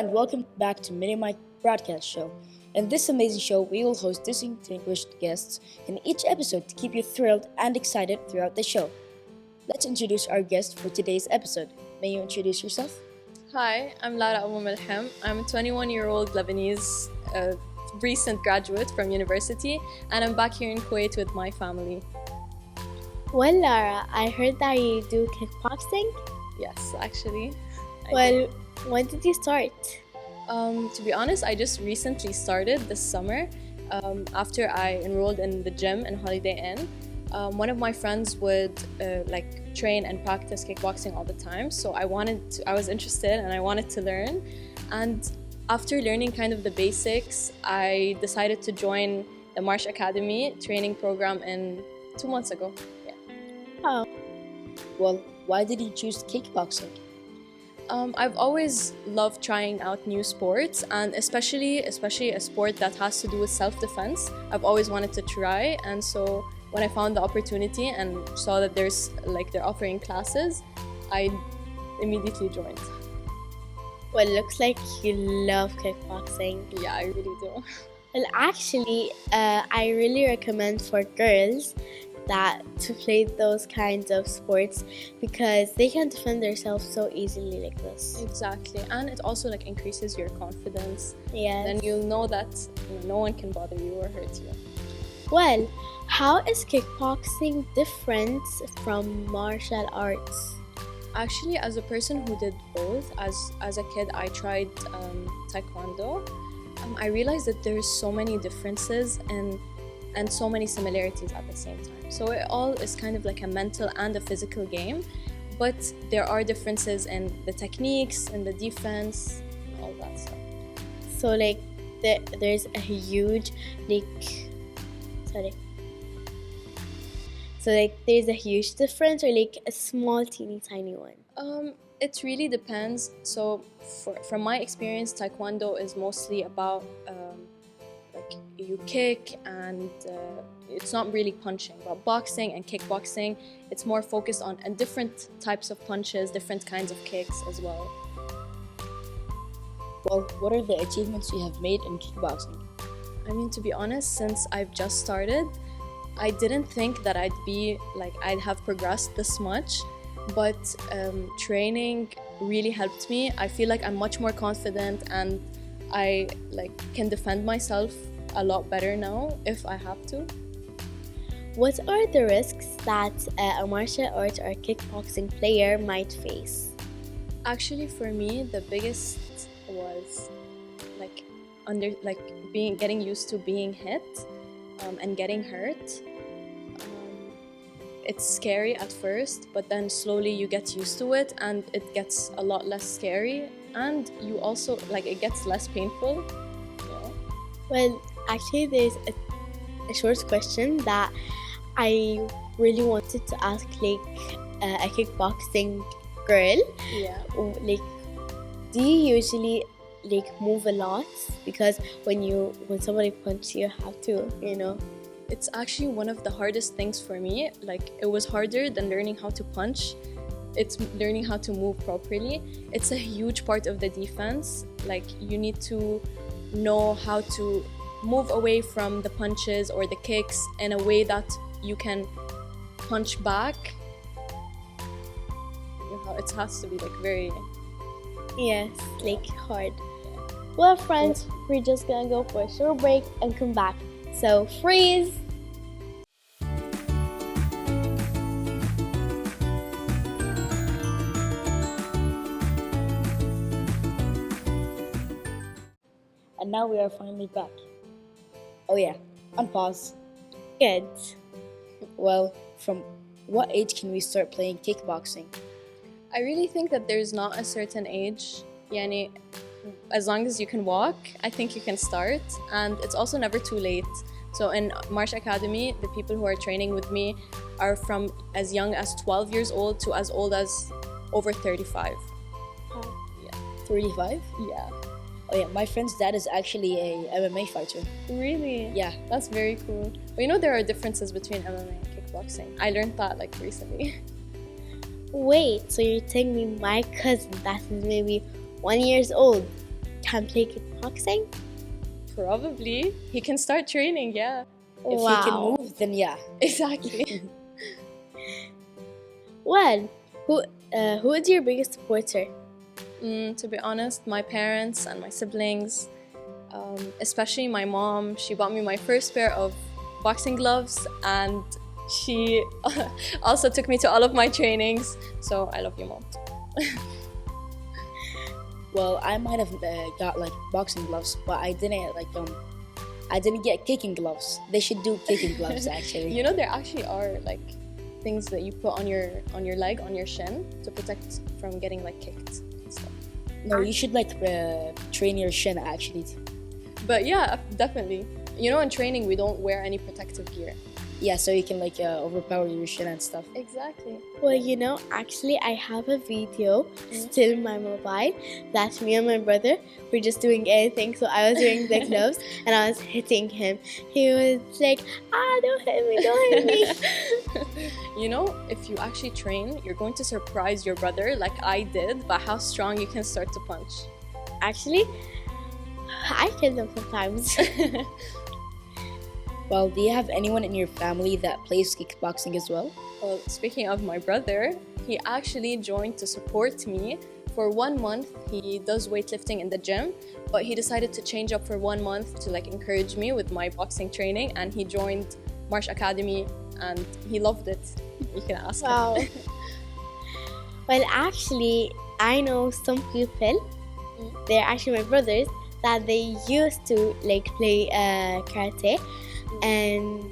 and welcome back to Minimite Broadcast Show. In this amazing show, we will host distinguished guests in each episode to keep you thrilled and excited throughout the show. Let's introduce our guest for today's episode. May you introduce yourself? Hi, I'm Lara melhem. I'm a 21-year-old Lebanese recent graduate from university, and I'm back here in Kuwait with my family. Well, Lara, I heard that you do kickboxing. Yes, actually. When did you start? To be honest, I just recently started this summer after I enrolled in the gym in Holiday Inn. One of my friends would train and practice kickboxing all the time, so I was interested and I wanted to learn. And after learning kind of the basics, I decided to join the Marsh Academy training program 2 months ago. Yeah. Oh. Well, why did you choose kickboxing? I've always loved trying out new sports, and especially a sport that has to do with self-defense. I've always wanted to try, and so when I found the opportunity and saw that they're offering classes, I immediately joined. Well, it looks like you love kickboxing. Yeah, I really do. Well, actually, I really recommend for girls to play those kinds of sports because they can defend themselves so easily like this. Exactly, and it also increases your confidence. Yes. Then you'll know that no one can bother you or hurt you. Well, how is kickboxing different from martial arts? Actually, as a person who did both, as a kid, I tried taekwondo. I realized that there's so many differences and so many similarities at the same time. So it all is kind of like a mental and a physical game, but there are differences in the techniques and the defense and all that stuff. So there's a huge there's a huge difference or a small teeny tiny one? It really depends. So from my experience, taekwondo is mostly about you kick and it's not really punching. But boxing and kickboxing, it's more focused on different types of punches, different kinds of kicks as well. Well, what are the achievements you have made in kickboxing? I mean, to be honest, since I've just started, I didn't think that I'd have progressed this much, but training really helped me. I feel like I'm much more confident and I can defend myself a lot better now if I have to. What are the risks that a martial arts or kickboxing player might face? Actually, for me, the biggest was getting used to being hit and getting hurt. It's scary at first, but then slowly you get used to it and it gets a lot less scary, and you also it gets less painful. Yeah. Well, actually there's a short question that I really wanted to ask a kickboxing girl. Yeah. Do you usually move a lot? Because when somebody punches you have to, It's actually one of the hardest things for me. It was harder than learning how to punch. It's learning how to move properly. It's a huge part of the defense. You need to know how to move away from the punches or the kicks in a way that you can punch back. It has to be very... Yes, hard. Well, friends, we're just gonna go for a short break and come back. So freeze! And now we are finally back. Oh yeah, unpause. Good. Well, from what age can we start playing kickboxing? I really think that there's not a certain age. As long as you can walk, I think you can start, and it's also never too late. So in Marsh Academy, the people who are training with me are from as young as 12 years old to as old as over 35. Oh. Yeah. 35? Yeah. Oh yeah, my friend's dad is actually a MMA fighter. Really? Yeah. That's very cool. But there are differences between MMA and kickboxing. I learned that recently. Wait, so you're telling me my cousin that is maybe 1 year old can play kickboxing? Probably. He can start training, yeah. If he can move, then yeah. Exactly. Well, who is your biggest supporter? To be honest, my parents and my siblings, especially my mom. She bought me my first pair of boxing gloves, and she also took me to all of my trainings. So I love you, Mom. Well, I might have got like boxing gloves, but I didn't get kicking gloves. They should do kicking gloves actually. You know, there actually are like things that you put on your leg, on your shin, to protect from getting like kicked and stuff. No, you should like train your shin actually. But yeah, definitely. You know, in training we don't wear any protective gear. Yeah, so you can like overpower your shin and stuff. Exactly. Well, you know, actually I have a video still in my mobile that me and my brother were just doing anything. So I was wearing the gloves and I was hitting him. He was like, don't hit me, don't hit me. You know, if you actually train, you're going to surprise your brother like I did by how strong you can start to punch. Actually, I kill them sometimes. Well, do you have anyone in your family that plays kickboxing as well? Well, speaking of my brother, he actually joined to support me. For 1 month, he does weightlifting in the gym, but he decided to change up for 1 month to like encourage me with my boxing training, and he joined Marsh Academy and he loved it. You can ask him. Well, actually, I know some people, they're actually my brothers, that they used to like play karate. And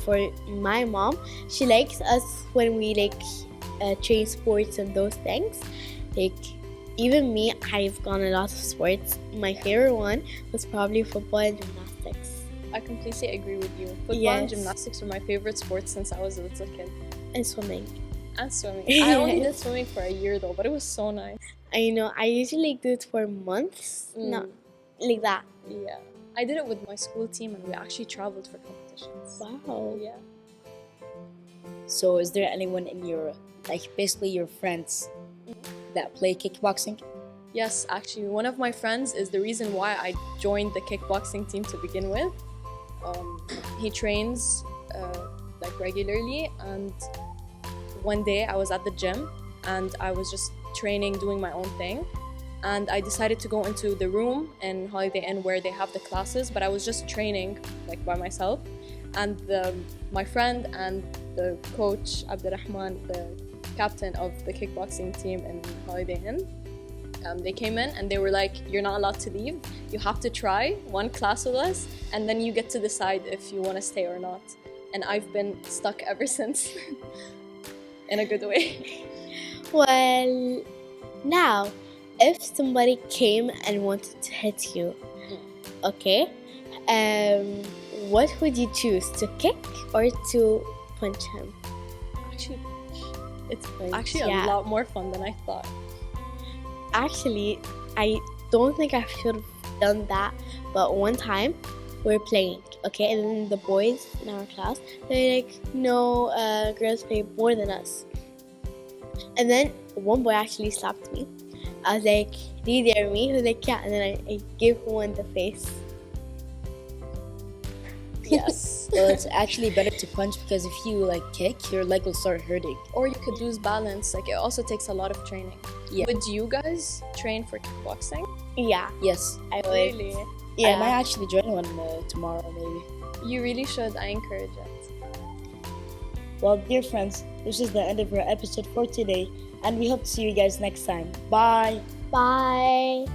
for my mom, she likes us when we like train sports and those things. Like even me, I've gone a lot of sports. My favorite one was probably football and gymnastics. I completely agree with you. Football and gymnastics were my favorite sports since I was a little kid. And swimming. And swimming. I only did swimming for a year though, but it was so nice. I know. I usually do it for months. Not like that. Yeah. I did it with my school team and we actually traveled for competitions. Wow. Yeah. So is there anyone in your, like basically your friends that play kickboxing? Yes, actually, one of my friends is the reason why I joined the kickboxing team to begin with. He trains like regularly, and one day I was at the gym and I was just training, doing my own thing. And I decided to go into the room in Holiday Inn where they have the classes, but I was just training like by myself. And my friend and the coach, Abdurrahman, the captain of the kickboxing team in Holiday Inn, they came in and they were like, you're not allowed to leave. You have to try one class with us and then you get to decide if you want to stay or not. And I've been stuck ever since in a good way. Well, now, if somebody came and wanted to hit you, okay, what would you choose, to kick or to punch him? Actually, it's actually a lot more fun than I thought. Actually, I don't think I should have done that, but one time we were playing, okay, and then the boys in our class, they're like, no, girls play more than us. And then one boy actually slapped me. I was like, do you dare me? He was like, yeah. And then I gave one the face. Yes. Well, it's actually better to punch because if you like kick, your leg will start hurting. Or you could lose balance. Like it also takes a lot of training. Yeah. Would you guys train for kickboxing? Yeah. Yes. I would. Really? Yeah. I might actually join one tomorrow, maybe. You really should. I encourage it. Well, dear friends, this is the end of our episode for today, and we hope to see you guys next time. Bye! Bye!